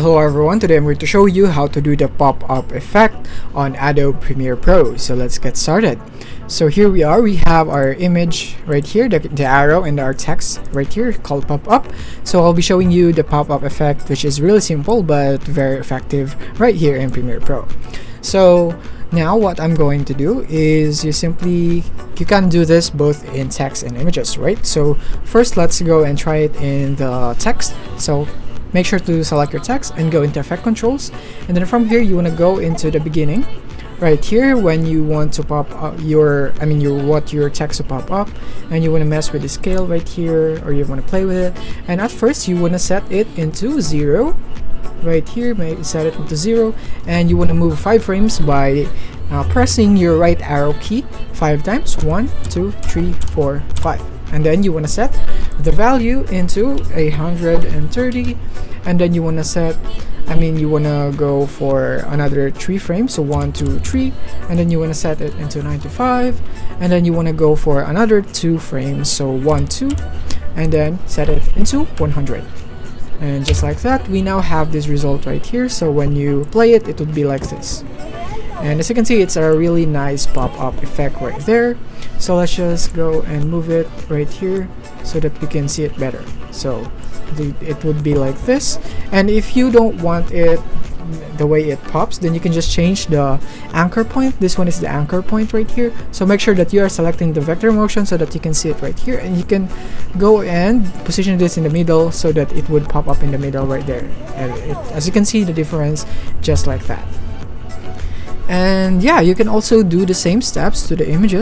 Hello everyone, today I'm going to show you how to do the pop-up effect on Adobe Premiere Pro. So let's get started. So here we are, we have our image right here, the arrow and our text right here called pop-up. So I'll be showing you the pop-up effect, which is really simple but very effective right here in Premiere Pro. So now what I'm going to do is you can do this both in text and images, right? So first let's go and try it in the text. So make sure to select your text and go into effect controls, and then from here you want to go into the beginning right here when you want to pop up your text to pop up, and you want to mess with the scale right here, or you want to play with it. And at first you want to set it into 0 right here, set it into 0, and you want to move 5 frames by pressing your right arrow key 5 times. 1 2 3 4 5, and then you want to set the value into 130, and then you want to go for another 3 frames, so 1 2 3, and then you want to set it into 95, and then you want to go for another 2 frames, so 1 2, and then set it into 100. And just like that, we now have this result right here. So when you play it, it would be like this. And as you can see, it's a really nice pop-up effect right there. So let's just go and move it right here so that we can see it better. So it would be like this. And if you don't want it the way it pops, then you can just change the anchor point. This one is the anchor point right here. So make sure that you are selecting the vector motion so that you can see it right here, and you can go and position this in the middle so that it would pop up in the middle right there. And as you can see the difference, just like that. And yeah, you can also do the same steps to the images.